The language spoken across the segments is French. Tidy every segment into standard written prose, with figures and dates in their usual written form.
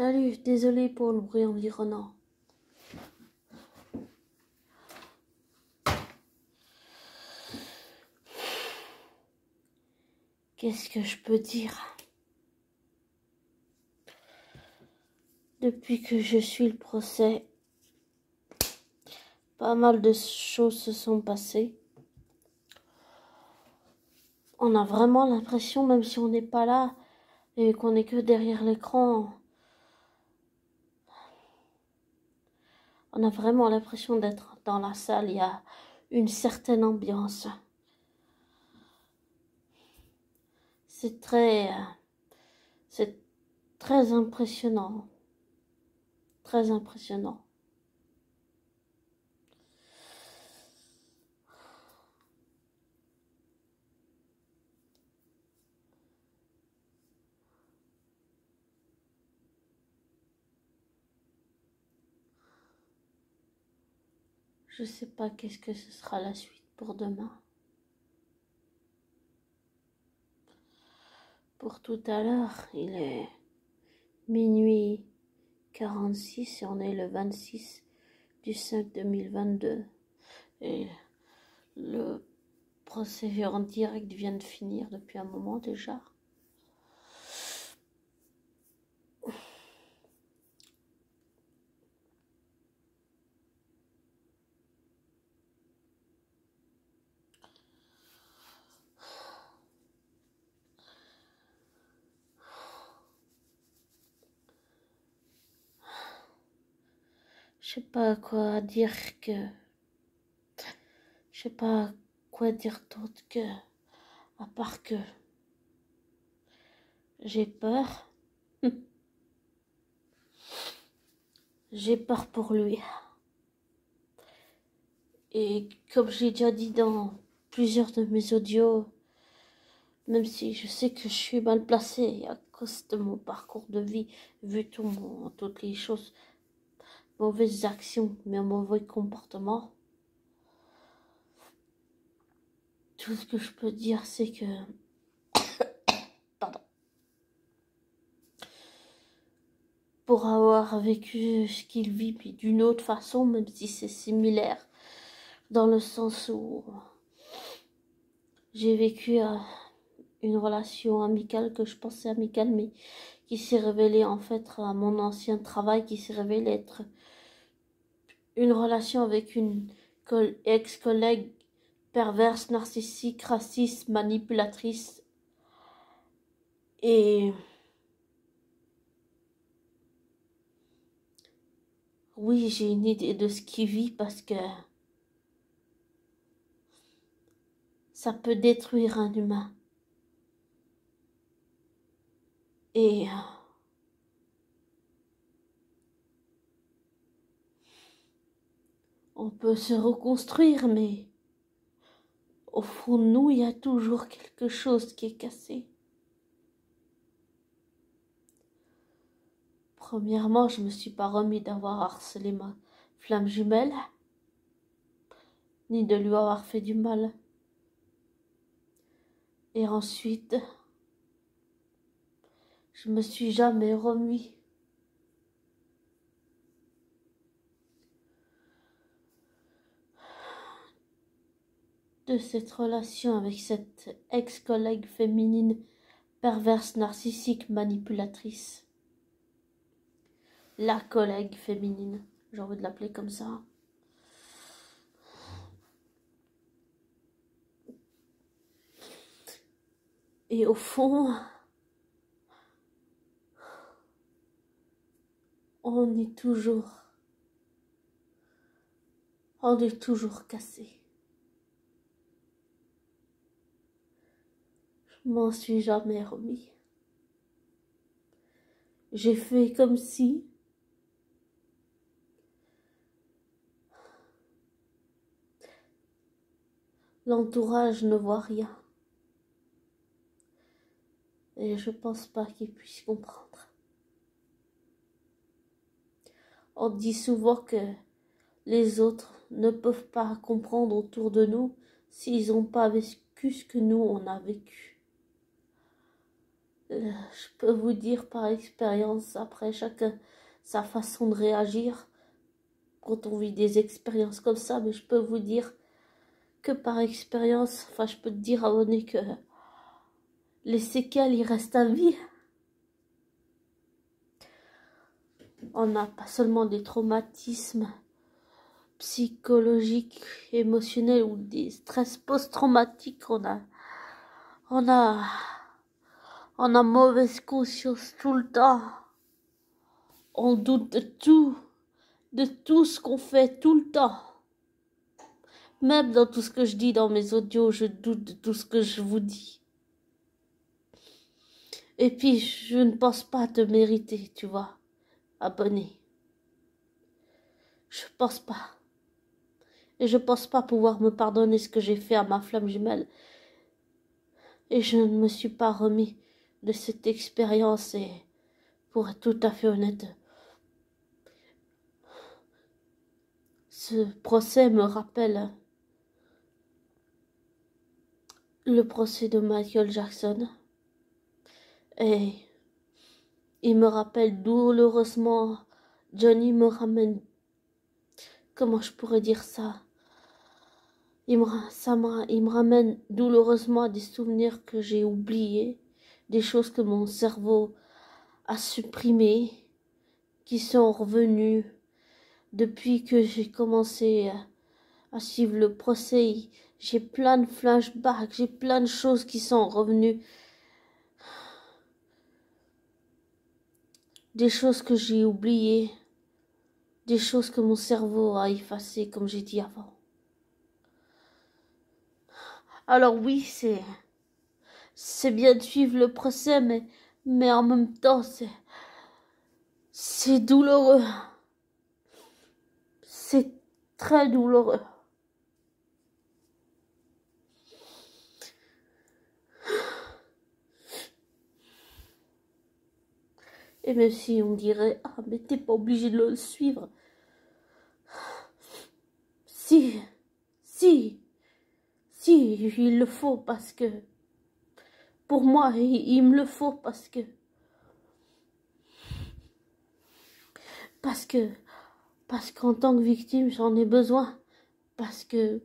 Salut, désolé pour le bruit environnant. Qu'est-ce que je peux dire? Depuis que je suis le procès, pas mal de choses se sont passées. On a vraiment l'impression, même si on n'est pas là et qu'on n'est que derrière l'écran, on a vraiment l'impression d'être dans la salle. Il y a une certaine ambiance. C'est très impressionnant. Très impressionnant. Je sais pas qu'est-ce que ce sera la suite pour demain. Pour tout à l'heure, il est minuit 46 et on est le 26 du 5 2022. Et le procès en direct vient de finir depuis un moment déjà. Je sais pas quoi dire je sais pas quoi dire d'autre à part que j'ai peur. J'ai peur pour lui. Et comme j'ai déjà dit dans plusieurs de mes audios, même si je sais que je suis mal placée à cause de mon parcours de vie, vu toutes les choses, mauvaises actions, mes mauvais comportements, tout ce que je peux dire, c'est que pardon, pour avoir vécu ce qu'il vit, puis d'une autre façon, même si c'est similaire, dans le sens où j'ai vécu une relation amicale que je pensais amicale, mais qui s'est révélée en fait à mon ancien travail, qui s'est révélée être une relation avec une ex-collègue perverse, narcissique, raciste, manipulatrice. Et oui, j'ai une idée de ce qu'il vit parce que ça peut détruire un humain. Et on peut se reconstruire, mais au fond de nous, il y a toujours quelque chose qui est cassé. Premièrement, je me suis pas remis d'avoir harcelé ma flamme jumelle, ni de lui avoir fait du mal. Et ensuite, je me suis jamais remis de cette relation avec cette ex-collègue féminine perverse, narcissique, manipulatrice. La collègue féminine, j'ai envie de l'appeler comme ça. Et au fond, on est toujours cassé. Je m'en suis jamais remis. J'ai fait comme si l'entourage ne voit rien. Et je pense pas qu'il puisse comprendre. On dit souvent que les autres ne peuvent pas comprendre autour de nous s'ils n'ont pas vécu ce que nous on a vécu. Je peux vous dire par expérience, après chacun sa façon de réagir quand on vit des expériences comme ça, mais je peux vous dire que par expérience, enfin je peux te dire à René que les séquelles, ils restent à vie. On n'a pas seulement des traumatismes psychologiques, émotionnels ou des stress post-traumatiques, on a mauvaise conscience tout le temps. On doute de tout ce qu'on fait tout le temps. Même dans tout ce que je dis dans mes audios, je doute de tout ce que je vous dis. Et puis, je ne pense pas te mériter, tu vois, abonné. Je pense pas. Et je pense pas pouvoir me pardonner ce que j'ai fait à ma flamme jumelle. Et je ne me suis pas remis de cette expérience et, pour être tout à fait honnête, ce procès me rappelle le procès de Michael Jackson. Et il me rappelle douloureusement, Johnny me ramène, comment je pourrais dire ça? Il me ramène douloureusement à des souvenirs que j'ai oubliés, des choses que mon cerveau a supprimées, qui sont revenues depuis que j'ai commencé à suivre le procès. J'ai plein de flashbacks, j'ai plein de choses qui sont revenues. Des choses que j'ai oubliées, des choses que mon cerveau a effacées, comme j'ai dit avant. Alors oui, c'est bien de suivre le procès, mais en même temps, c'est douloureux. C'est très douloureux. Et même si on me dirait, ah, mais t'es pas obligé de le suivre. Si, il le faut parce que, pour moi, il me le faut parce qu'en tant que victime, j'en ai besoin. Parce que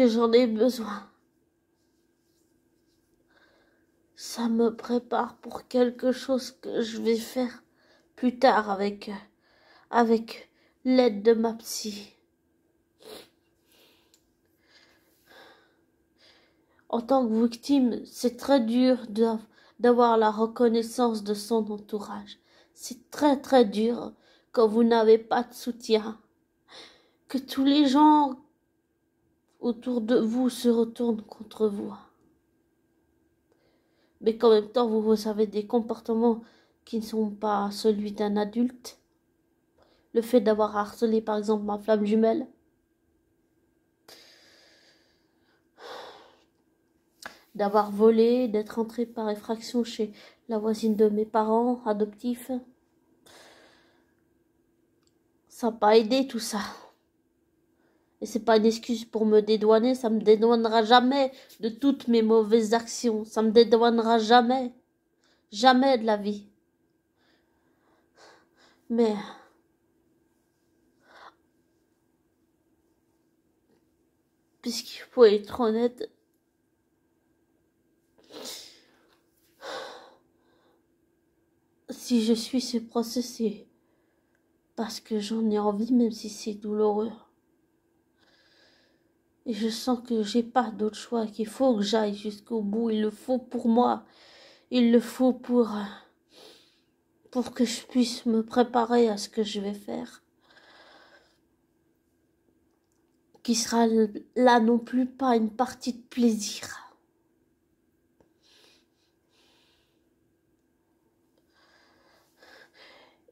j'en ai besoin. Ça me prépare pour quelque chose que je vais faire plus tard avec l'aide de ma psy. En tant que victime, c'est très dur d'avoir la reconnaissance de son entourage. C'est très très dur quand vous n'avez pas de soutien. Que tous les gens autour de vous se retournent contre vous. Mais qu'en même temps, vous avez des comportements qui ne sont pas celui d'un adulte. Le fait d'avoir harcelé par exemple ma flamme jumelle. D'avoir volé, d'être entré par effraction chez la voisine de mes parents adoptifs. Ça n'a pas aidé tout ça. Et c'est pas une excuse pour me dédouaner, ça me dédouanera jamais de toutes mes mauvaises actions. Ça me dédouanera jamais. Jamais de la vie. Mais puisqu'il faut être honnête, si je suis ce procès, c'est parce que j'en ai envie, même si c'est douloureux. Et je sens que j'ai pas d'autre choix, qu'il faut que j'aille jusqu'au bout. Il le faut pour moi. Il le faut pour que je puisse me préparer à ce que je vais faire. Qui sera là non plus pas une partie de plaisir.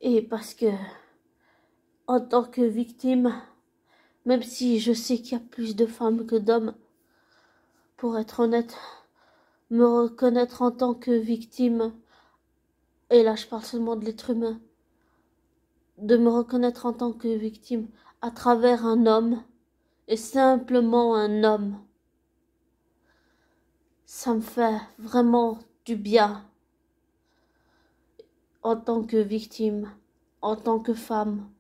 Et parce que, en tant que victime, même si je sais qu'il y a plus de femmes que d'hommes, pour être honnête, me reconnaître en tant que victime, et là je parle seulement de l'être humain, de me reconnaître en tant que victime à travers un homme, et simplement un homme, Ça me fait vraiment du bien en tant que victime, en tant que femme,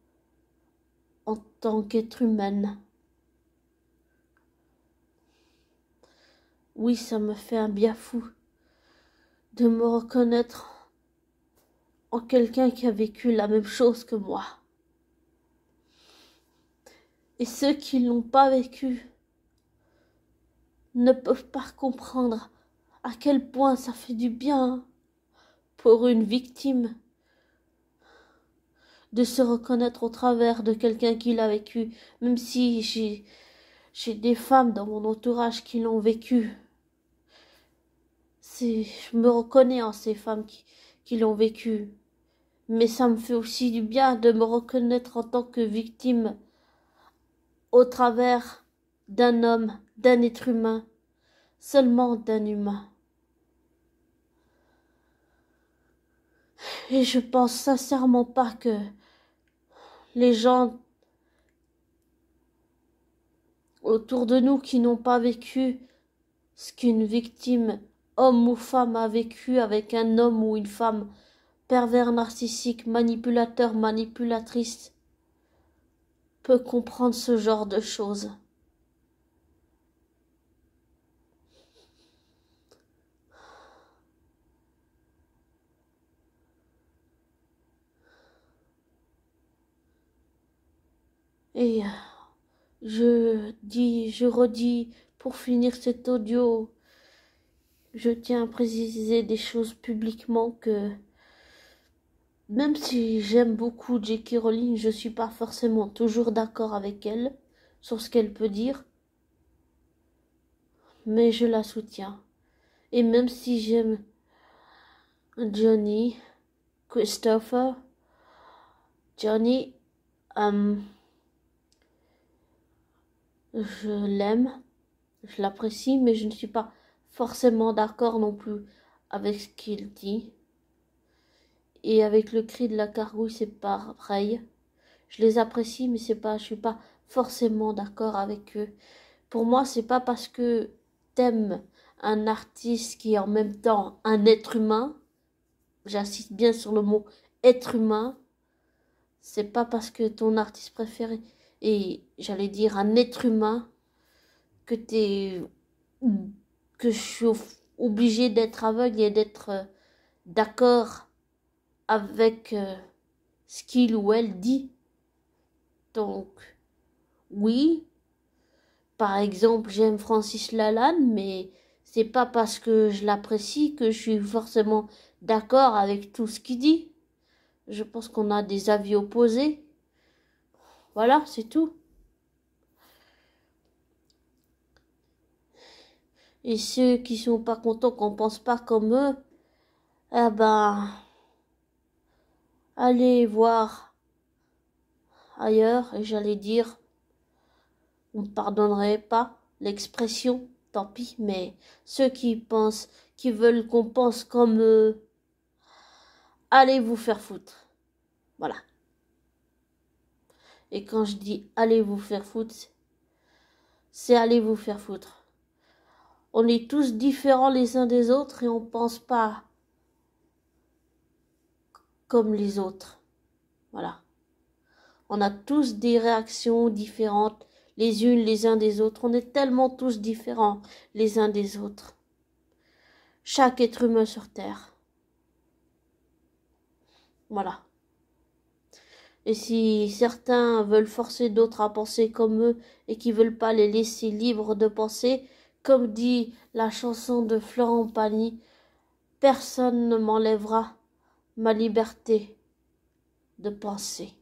en tant qu'être humaine. Oui, ça me fait un bien fou de me reconnaître en quelqu'un qui a vécu la même chose que moi. Et ceux qui ne l'ont pas vécu ne peuvent pas comprendre à quel point ça fait du bien pour une victime de se reconnaître au travers de quelqu'un qui l'a vécu, même si j'ai des femmes dans mon entourage qui l'ont vécu. Je me reconnais en ces femmes qui l'ont vécu. Mais ça me fait aussi du bien de me reconnaître en tant que victime au travers d'un homme, d'un être humain, seulement d'un humain. Et je pense sincèrement pas que les gens autour de nous qui n'ont pas vécu ce qu'une victime, homme ou femme, a vécu avec un homme ou une femme pervers, narcissique, manipulateur, manipulatrice, peut comprendre ce genre de choses. Et je redis, pour finir cet audio, je tiens à préciser des choses publiquement que même si j'aime beaucoup J.K. Rowling, je suis pas forcément toujours d'accord avec elle sur ce qu'elle peut dire, mais je la soutiens. Et même si j'aime Johnny, Christopher, Johnny, je l'aime, je l'apprécie, mais je ne suis pas forcément d'accord non plus avec ce qu'il dit. Et avec le cri de la gargouille, c'est pareil. Je les apprécie, mais je suis pas forcément d'accord avec eux. Pour moi, c'est pas parce que t'aimes un artiste qui est en même temps un être humain, j'insiste bien sur le mot être humain, c'est pas parce que ton artiste préféré est, j'allais dire, un être humain, que je suis obligée d'être aveugle et d'être d'accord avec ce qu'il ou elle dit. Donc, oui, par exemple, j'aime Francis Lalanne, mais c'est pas parce que je l'apprécie que je suis forcément d'accord avec tout ce qu'il dit. Je pense qu'on a des avis opposés. Voilà, c'est tout. Et ceux qui sont pas contents qu'on pense pas comme eux, eh ben, allez voir ailleurs, et j'allais dire, on ne pardonnerait pas l'expression, tant pis, mais ceux qui pensent, qui veulent qu'on pense comme eux, allez vous faire foutre. Voilà. Et quand je dis allez vous faire foutre, c'est allez vous faire foutre. On est tous différents les uns des autres et on pense pas comme les autres. Voilà. On a tous des réactions différentes les unes les uns des autres. On est tellement tous différents les uns des autres. Chaque être humain sur Terre. Voilà. Et si certains veulent forcer d'autres à penser comme eux et qui veulent pas les laisser libres de penser, comme dit la chanson de Florent Pagny, personne ne m'enlèvera ma liberté de penser.